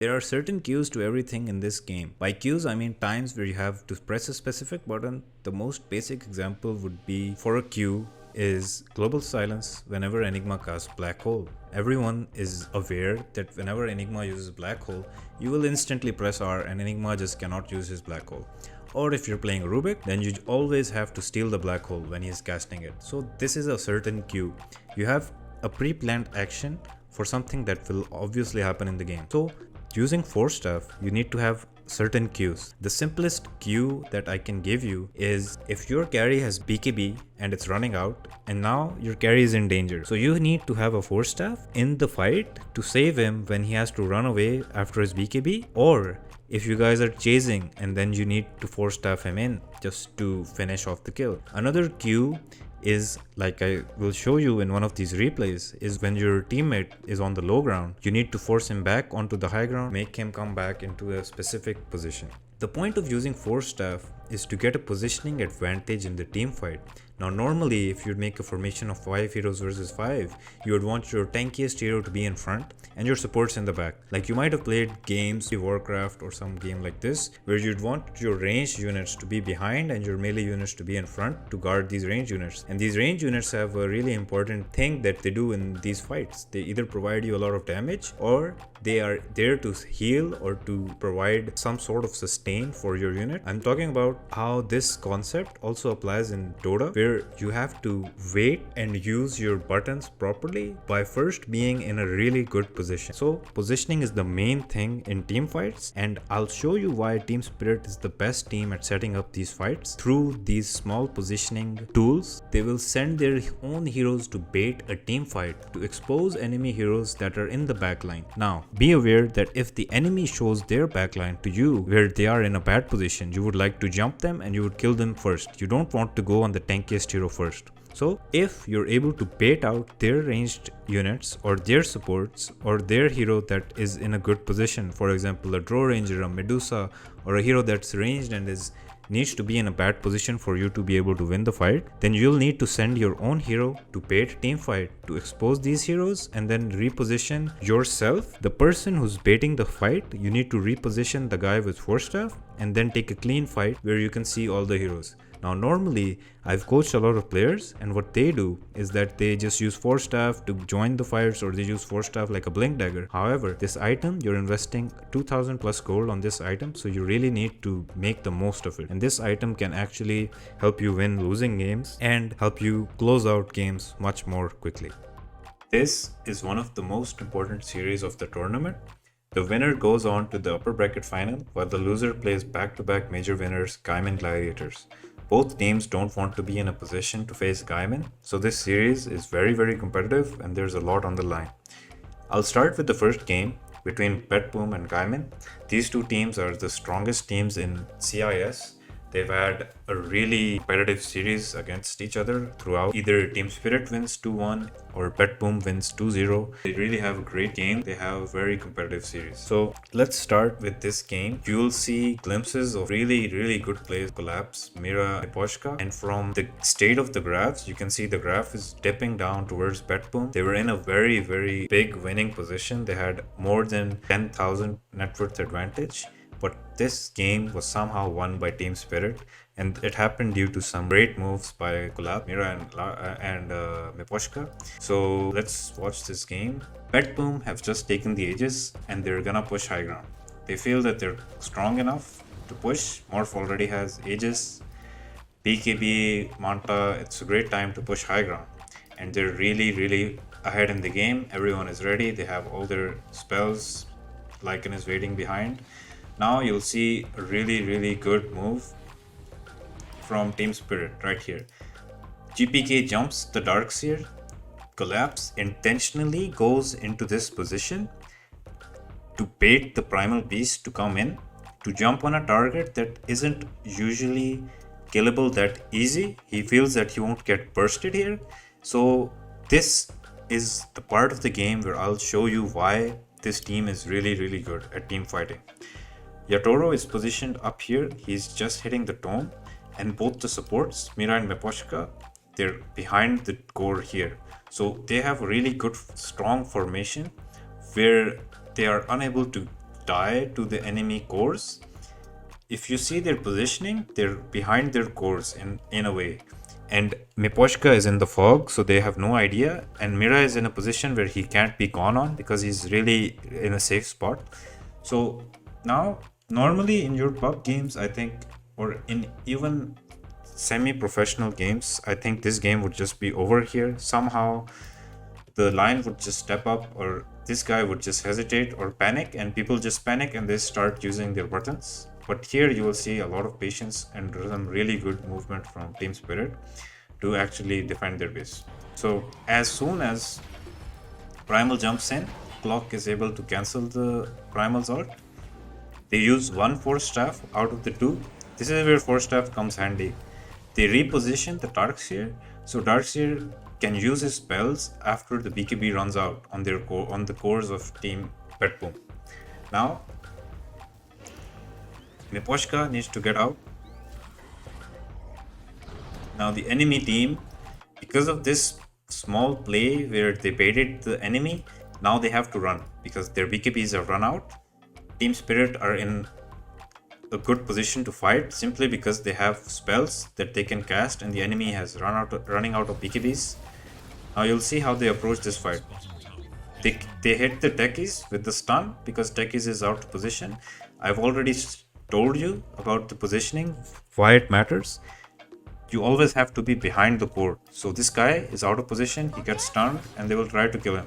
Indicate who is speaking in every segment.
Speaker 1: There are certain cues to everything in this game. By cues, I mean times where you have to press a specific button. The most basic example would be for a cue is global silence whenever Enigma casts Black Hole. Everyone is aware that whenever Enigma uses Black Hole, you will instantly press R and Enigma just cannot use his Black Hole. Or if you're playing Rubik, then you always have to steal the Black Hole when he's casting it. So this is a certain cue. You have a pre-planned action for something that will obviously happen in the game. So using Force Staff, you need to have certain cues. The simplest cue that I can give you is if your carry has BKB and it's running out and now your carry is in danger. So you need to have a Force Staff in the fight to save him when he has to run away after his BKB, or if you guys are chasing and then you need to Force Staff him in just to finish off the kill. Another cue is, like I will show you in one of these replays, is when your teammate is on the low ground, you need to force him back onto the high ground, make him come back into a specific position. The point of using Force Staff is to get a positioning advantage in the team fight. Now normally if you'd make a formation of 5 heroes versus 5, you would want your tankiest hero to be in front and your supports in the back. Like you might have played games, Warcraft or some game like this, where you'd want your ranged units to be behind and your melee units to be in front to guard these ranged units. And these ranged units have a really important thing that they do in these fights. They either provide you a lot of damage or they are there to heal or to provide some sort of sustain for your unit. I'm talking about how this concept also applies in Dota, where you have to wait and use your buttons properly by first being in a really good position. So positioning is the main thing in team fights, and I'll show you why Team Spirit is the best team at setting up these fights. Through these small positioning tools, they will send their own heroes to bait a team fight to expose enemy heroes that are in the backline. Now, be aware that if the enemy shows their backline to you where they are in a bad position, you would like to jump them and you would kill them first. You don't want to go on the tankiest hero first. So if you're able to bait out their ranged units or their supports or their hero that is in a good position, for example a draw ranger, a Medusa, or a hero that's ranged and needs to be in a bad position for you to be able to win the fight, then you'll need to send your own hero to bait team fight to expose these heroes and then reposition yourself. The person who's baiting the fight, you need to reposition the guy with Force Staff and then take a clean fight where you can see all the heroes. Now normally I've coached a lot of players and what they do is that they just use Force Staff to join the fights, or they use Force Staff like a blink dagger. However, this item, you're investing 2000 plus gold on this item, so you really need to make the most of it. And this item can actually help you win losing games and help you close out games much more quickly. This is one of the most important series of the tournament. The winner goes on to the upper bracket final, while the loser plays back-to-back major winners, Gaiman Gladiators. Both teams don't want to be in a position to face Gaiman, so this series is very competitive and there's a lot on the line. I'll start with the first game between BetBoom and Gaiman. These two teams are the strongest teams in CIS. They've had a really competitive series against each other throughout. Either Team Spirit wins 2-1 or BetBoom wins 2-0. They really have a great game. They have a very competitive series. So let's start with this game. You'll see glimpses of really good plays. Collapse, Mira, Miposhka. And from the state of the graphs, you can see the graph is dipping down towards BetBoom. They were in a very big winning position. They had more than 10,000 net worth advantage. But this game was somehow won by Team Spirit, and it happened due to some great moves by Collapse, Mira and Miposhka. So let's watch this game. BetBoom have just taken the Aegis and they're gonna push high ground. They feel that they're strong enough to push. Morph already has Aegis, BKB, Manta. It's a great time to push high ground. And they're really ahead in the game. Everyone is ready. They have all their spells. Lycan is waiting behind. Now you'll see a really good move from Team Spirit right here. GPK jumps the Darkseer. Collapse intentionally goes into this position to bait the Primal Beast to come in, to jump on a target that isn't usually killable that easy. He feels that he won't get bursted here. So this is the part of the game where I'll show you why this team is really good at team fighting. Yatoro is positioned up here. He's just hitting the tome, and both the supports, Mira and Miposhka, they're behind the core here. So they have a really good strong formation where they are unable to die to the enemy cores. If you see their positioning, they're behind their cores in a way. And Miposhka is in the fog, so they have no idea. And Mira is in a position where he can't be gone on because he's really in a safe spot. So now, normally in your pub games, I think, or in even semi-professional games, I think this game would just be over here. Somehow the line would just step up, or this guy would just hesitate or panic, and people just panic and they start using their buttons. But here you will see a lot of patience and some really good movement from Team Spirit to actually defend their base. So as soon as Primal jumps in, Clock is able to cancel the Primal's ult. They use one Force Staff out of the two. This is where Force Staff comes handy. They reposition the Darkseer, so Darkseer can use his spells after the BKB runs out on the cores of Team BetBoom. Now, Miposhka needs to get out. Now the enemy team, because of this small play where they baited the enemy, now they have to run because their BKBs have run out. Team Spirit are in a good position to fight simply because they have spells that they can cast and the enemy has running out of BKBs. Now you'll see how they approach this fight. They hit the techies with the stun because techies is out of position. I've already told you about the positioning, why it matters. You always have to be behind the core. So this guy is out of position, he gets stunned and they will try to kill him.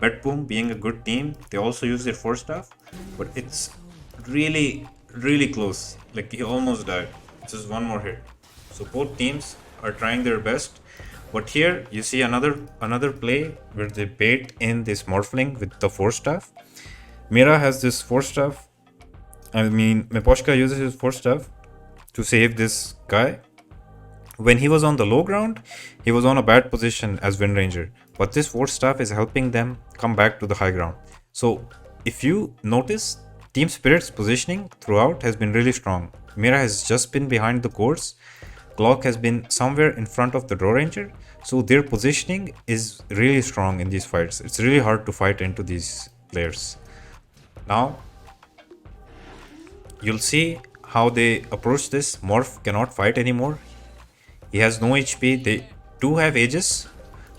Speaker 1: BetBoom being a good team, they also use their Force Staff, but it's really close. Like he almost died. Just one more hit. So both teams are trying their best. But here you see another play where they bait in this Morphling with the Force Staff. Mira has this Force Staff. Miposhka uses his Force Staff to save this guy. When he was on the low ground, he was on a bad position as Wind Ranger. But this Force Staff is helping them come back to the high ground. So if you notice, Team Spirit's positioning throughout has been really strong. Mira has just been behind the cores. Clock has been somewhere in front of the Draw Ranger. So their positioning is really strong in these fights. It's really hard to fight into these players. Now, you'll see how they approach this. Morph cannot fight anymore. He has no HP. They do have Aegis,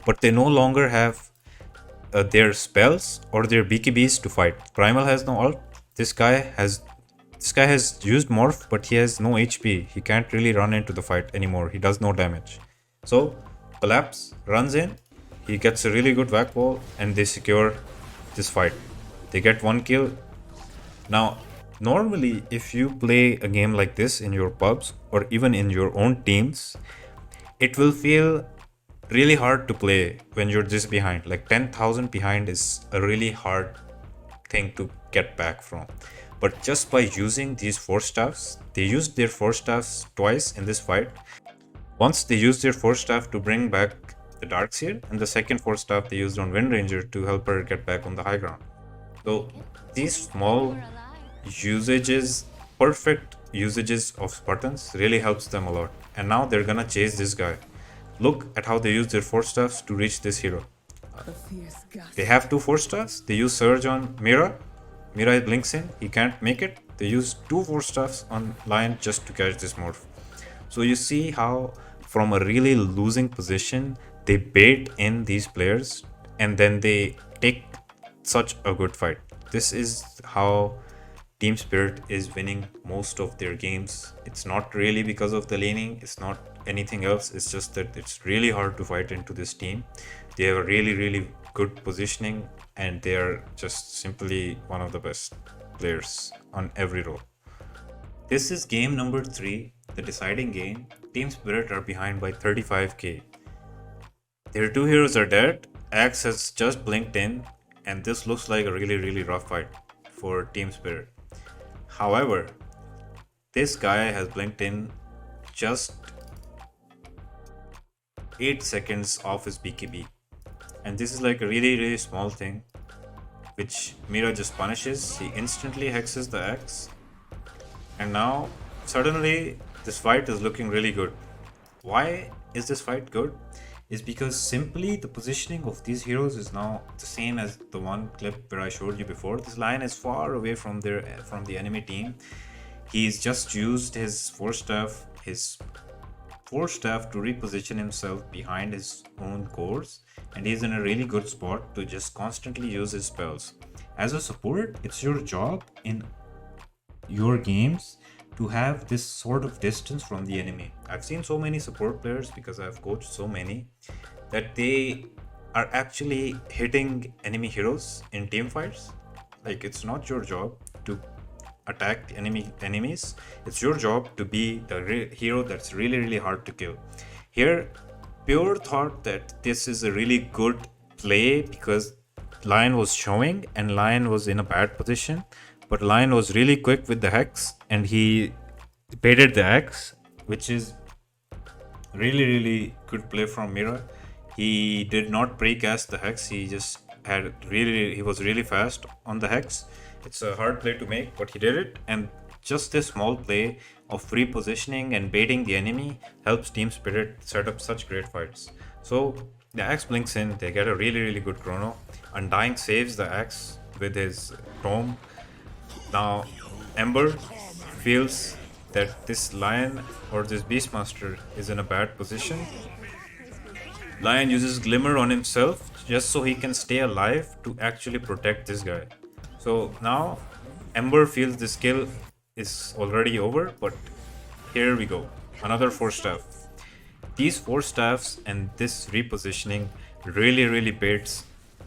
Speaker 1: but they no longer have their spells or their BKBs to fight. Primal has no ult. This guy has used Morph, but he has no HP. He can't really run into the fight anymore. He does no damage. So Collapse runs in. He gets a really good whack ball and they secure this fight. They get one kill. Now, normally if you play a game like this in your pubs or even in your own teams, it will feel really hard to play when you're this behind. Like 10,000 behind is a really hard thing to get back from. But just by using these Force Staffs, they used their Force Staffs twice in this fight. Once they used their Force Staff to bring back the Darkseer, and the second Force Staff they used on Wind Ranger to help her get back on the high ground. So these small usages, perfect usages of buttons really helps them a lot. And now they're gonna chase this guy. Look at how they use their Force Staffs to reach this hero. They have two Force Staffs. They use Surge on Mira. Mira blinks in. He can't make it. They use two Force Staffs on Lion just to catch this morph. So you see how from a really losing position, they bait in these players and then they take such a good fight. This is how Team Spirit is winning most of their games. It's not really because of the laning. It's not anything else. It's just that it's really hard to fight into this team. They have a really good positioning and they are just simply one of the best players on every role. This is game number 3, the deciding game. Team Spirit are behind by 35k. Their two heroes are dead. Axe has just blinked in and this looks like a really rough fight for Team Spirit. However, this guy has blinked in just 8 seconds off his BKB. And this is like a really small thing, which Mira just punishes. He instantly hexes the axe. And now, suddenly, this fight is looking really good. Why is this fight good? is because simply the positioning of these heroes is now the same as the one clip where I showed you before. This lion is far away from the enemy team. He's just used his force staff to reposition himself behind his own cores, and he's in a really good spot to just constantly use his spells. As a support, it's your job in your games to have this sort of distance from the enemy. I've seen so many support players, because I've coached so many, that they are actually hitting enemy heroes in team fights. Like, it's not your job to attack enemies. It's your job to be the hero that's really hard to kill. Here, Pure thought that this is a really good play because Lion was showing and Lion was in a bad position, but Lion was really quick with the hex and he baited the X, which is really good play from Mira. He did not precast the hex. He just he was really fast on the hex. It's a hard play to make, but he did it. And just this small play of free positioning and baiting the enemy helps Team Spirit set up such great fights. So the axe blinks in. They get a really good chrono. Undying saves the axe with his tome. Now Ember feels that this lion or this beastmaster is in a bad position. Lion uses glimmer on himself just so he can stay alive to actually protect this guy. So now Ember feels this kill is already over, but here we go. Another 4 staff. These 4 staffs and this repositioning really baits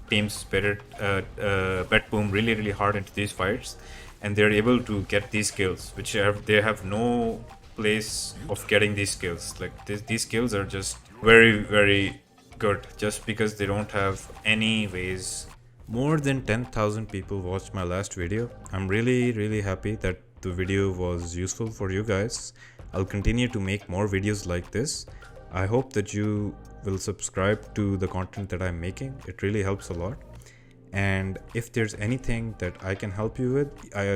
Speaker 1: Team Spirit, BetBoom really hard into these fights, and they're able to get these kills, which they have no place of getting these kills. Like these kills are just very good, just because they don't have any ways. More than 10,000 people watched my last video. I'm really happy that the video was useful for you guys. I'll continue to make more videos like this. I hope that you will subscribe to the content that I'm making. It really helps a lot. And if there's anything that I can help you with,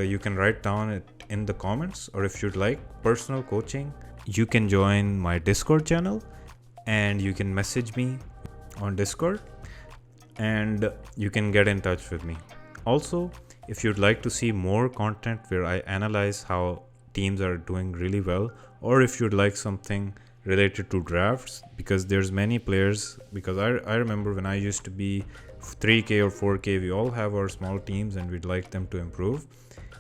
Speaker 1: you can write down it in the comments, or if you'd like personal coaching, you can join my Discord channel and you can message me on Discord and you can get in touch with me. Also, if you'd like to see more content where I analyze how teams are doing really well, or if you'd like something related to drafts, because there's many players, because I remember when I used to be 3k or 4k, we all have our small teams and we'd like them to improve.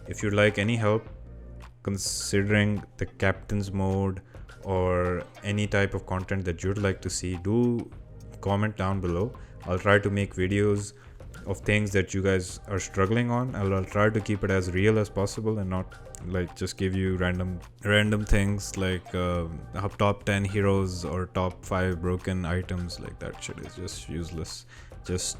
Speaker 1: If you'd like any help considering the captain's mode or any type of content that you'd like to see, do comment down below. I'll try to make videos of things that you guys are struggling on. I'll try to keep it as real as possible and not like just give you random things like top 10 heroes or top 5 broken items. Like that shit is just useless. Just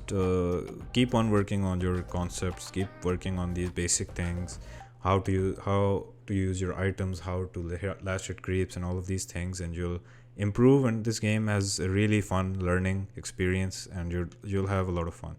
Speaker 1: keep on working on your concepts, keep working on these basic things, how to use your items, how to last hit creeps and all of these things, and you'll improve. And this game has a really fun learning experience and you'll have a lot of fun.